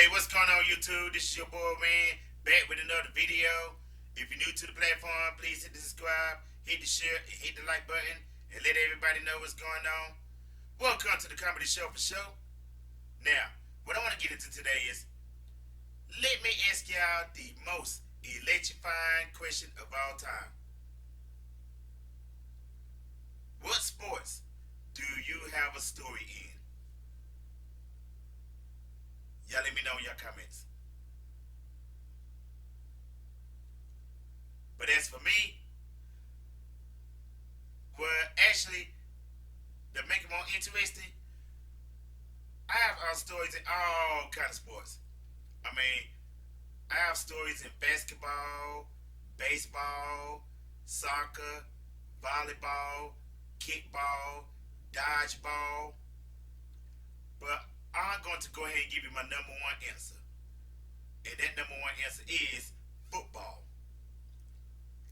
Hey, what's going on YouTube? This is your boy Ran, back with another video. If you're new to the platform, please hit the subscribe, hit the share, and hit the like button, and let everybody know what's going on. Welcome to the Comedy Show for Show. Now, what I want to get into today is, let me ask y'all the most electrifying question of all time. What sports do you have a story in? Y'all let me know in your comments. But as for me, well, actually, to make it more interesting, I have stories in all kind of sports. I mean, I have stories in basketball, baseball, soccer, volleyball, kickball, dodgeball. But I'm going to go ahead and give you my number one answer. And that number one answer is football.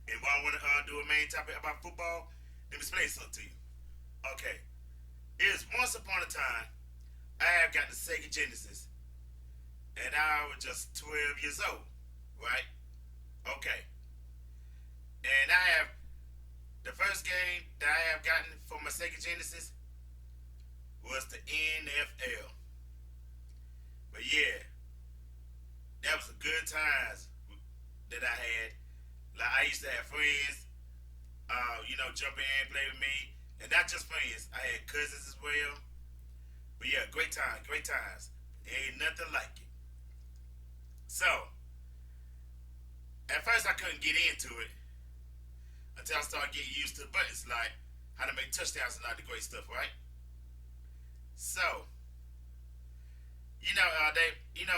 And while I want to do a main topic about football, let me explain something to you. Okay. It was once upon a time, I have got the Sega Genesis. And I was just 12 years old. Right? Okay. And I have, the first game that I have gotten for my Sega Genesis was the NFL. But yeah, that was a good times that I had. Like, I used to have friends, jump in and play with me. And not just friends, I had cousins as well. But yeah, great times, great times. There ain't nothing like it. So, at first I couldn't get into it until I started getting used to the buttons, like how to make touchdowns and all the great stuff, right? So,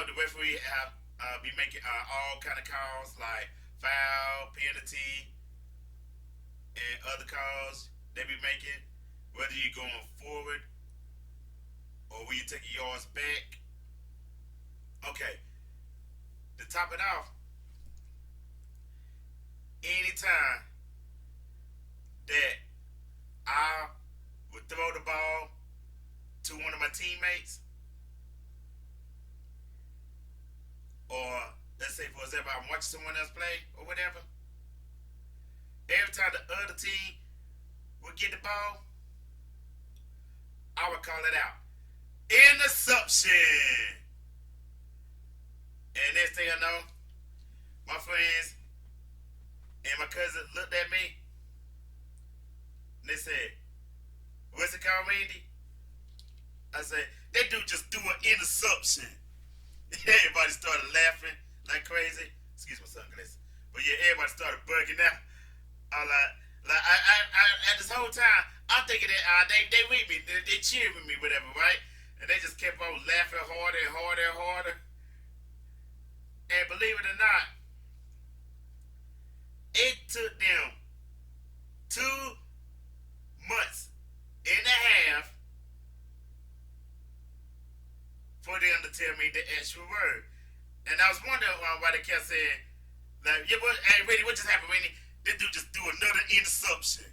the referee have be making all kind of calls like foul, penalty, and other calls they be making, whether you're going forward or when you take your yards back. Okay, to top it off, anytime that I would throw the ball to one of my teammates, or let's say, for example, I'm watching someone else play or whatever, every time the other team would get the ball, I would call it out. Interception! And next thing I know, my friends and my cousin looked at me and they said, "What's it called, Randy?" I said, "That dude just threw an interception." Everybody started laughing like crazy. Excuse my sunglasses. But yeah, everybody started bugging out. I at this whole time, I'm thinking that they with me, they cheering with me, whatever, right? And they just kept on laughing harder and harder and harder. And believe it or not, it took them 2 months and a half for them to tell me the actual word. And I was wondering why they kept saying, like, yeah, hey, Randy, what just happened, Randy? This dude just threw another interception.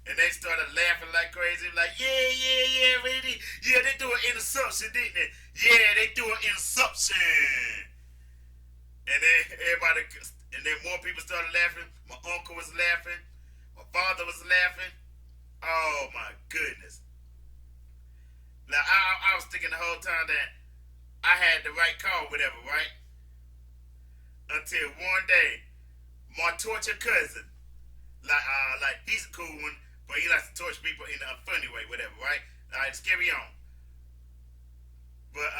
And they started laughing like crazy, like, yeah, Randy. Yeah, they threw an interception, didn't they? Yeah, they threw an interception. And then more people started laughing. My uncle was laughing. My father was laughing. Oh my goodness. Now, I was thinking the whole time that I had the right call, whatever, right? Until one day, my torture cousin, like he's a cool one, but he likes to torture people in a funny way, whatever, right? All right, just carry on. But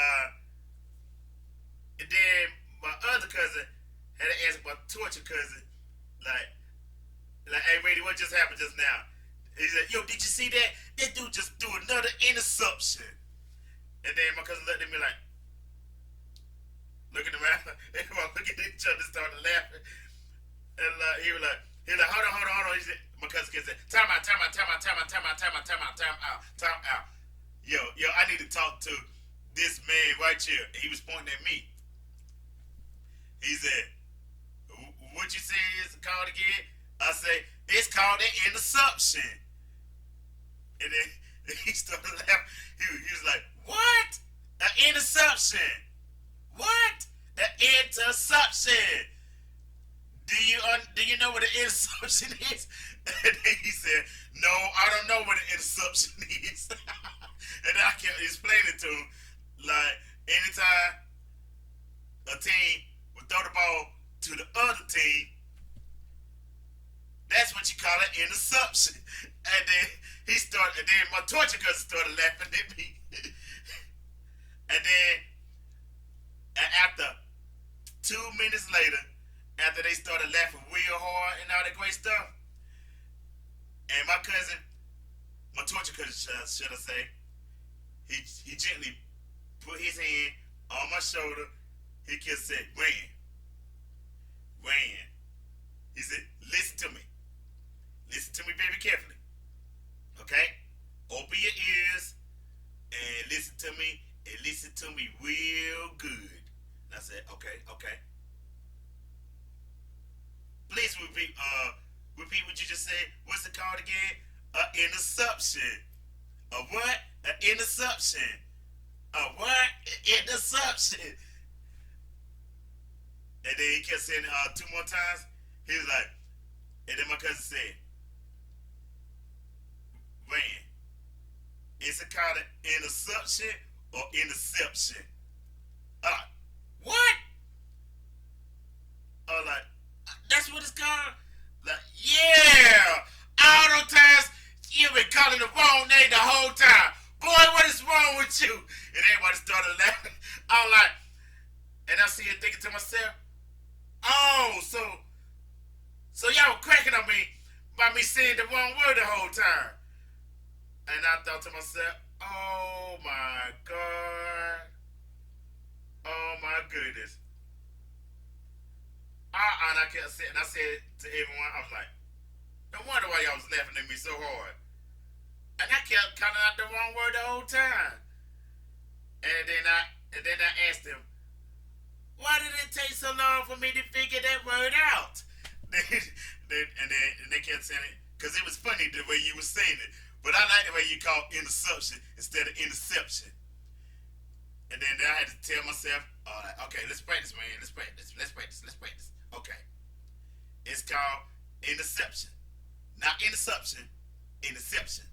and then my other cousin had to ask my torture cousin, like, hey, Randy, what just happened just now? He said, "Yo, did you see that? That dude just threw another interception." And then my cousin looked at me like, looking around, everyone looking at each other, started laughing. And he was like, hold on. He said, my cousin said, time out. Yo, I need to talk to this man right here. He was pointing at me. He said, "What you say is called again?" I said, "It's called an interception." And then he started laughing. He was like, "What? An interception?" What? An interception. Do you know what an interception is? And then he said, no, I don't know what an interception is. And I kept explaining to him, like, anytime a team would throw the ball to the other team, that's what you call an interception. And then and then my torture cousin started laughing at me. And then, and after 2 minutes later, after they started laughing real hard and all that great stuff, and my torture cousin, should I say, he gently put his hand on my shoulder. He just said, Ran. He said, listen to me. Listen to me very carefully. Okay? Open your ears and listen to me, and listen to me real good. And I said, okay. Please repeat what you just said. What's it called again? An interception. A what? An interception. A what? Interception. And then he kept saying 2 more times. He was like, and then my cousin said, Ran. Is it called an interception or interception? What? Like, that's what it's called? Like, yeah. All those times you've been calling the wrong name the whole time. Boy, what is wrong with you? And everybody started laughing. I'm like, and I see it thinking to myself, oh, so y'all were cracking on me by me saying the wrong word the whole time. And I thought to myself, oh my God. Oh my goodness. And I kept saying, and I said to everyone, I was like, no wonder why y'all was laughing at me so hard. And I kept calling out the wrong word the whole time. And then I asked him, why did it take so long for me to figure that word out? And they kept saying it because it was funny the way you were saying it. But I like the way you call interception instead of interception. And then I had to tell myself, all right, okay, let's practice, man. Let's practice. Okay. It's called interception. Not interception, interception.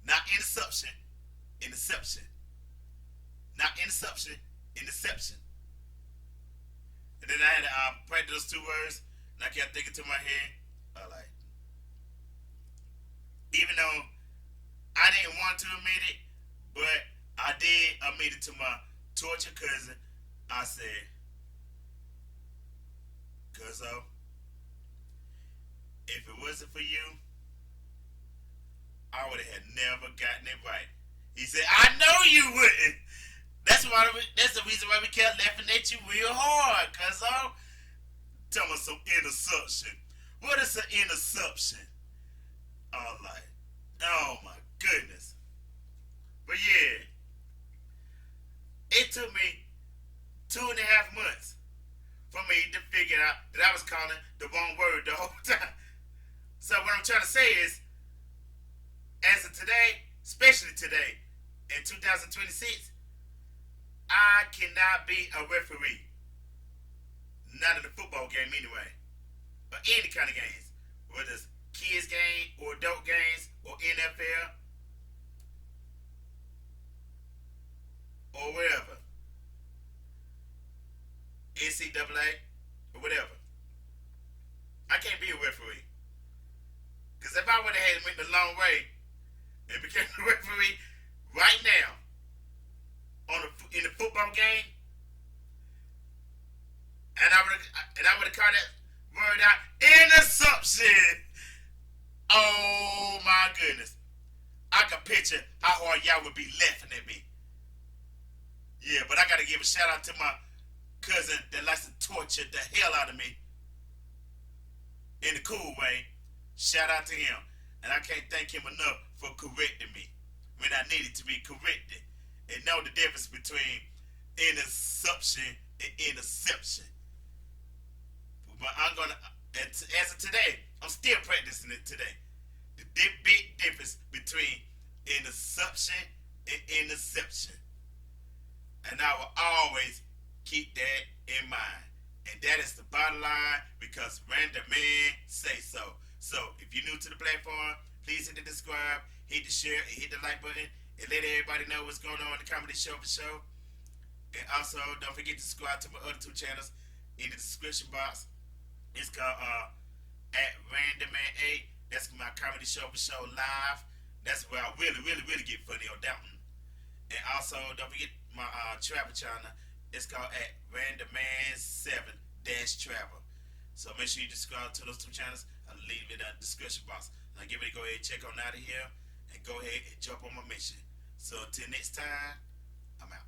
Not interception, interception. Not interception, interception. And then I had to practice those 2 words, and I kept thinking to my head, like, even though I didn't want to admit it, but I did admit it to my torture cousin. I said, Cuzzo, if it wasn't for you, I would have never gotten it right. He said, I know you wouldn't. That's the reason why we kept laughing at you real hard, Cuzzo. Tell me some interception. What is an interception? I'm like, oh my goodness. But yeah, it took me 2.5 months for me to figure out that I was calling the wrong word the whole time. So what I'm trying to say is, as of today, especially today, in 2026, I cannot be a referee. Not in a football game anyway. Or any kind of games. Whether it's kids game or adult games or NFL or wherever. NCAA or whatever. I can't be a referee. Because if I would have had went the long way and became a referee right now in the football game, and I would have called that word out, interception. Oh my goodness. I can picture how hard y'all would be laughing at me. Yeah, but I gotta give a shout out to my cousin that likes to torture the hell out of me. In a cool way. Shout out to him. And I can't thank him enough for correcting me when I needed to be corrected. And know the difference between interception and interception. But I'm gonna, as of today, I'm still practicing it today. The big difference between interception and interception. And I will always Keep that in mind. And that is the bottom line because Random Man say so. So if you're new to the platform, please hit the subscribe, hit the share, and hit the like button, and let everybody know what's going on in the comedy show for show. And also, don't forget to subscribe to my other two channels in the description box. It's called at Random Man 8. That's my comedy show for show live. That's where I really get funny on that one. And also, don't forget my travel channel. It's called at Random Man 7 Travel. So make sure you subscribe to those two channels. I'll leave it in the description box. Now get ready to go ahead and check on out of here and go ahead and jump on my mission. So until next time, I'm out.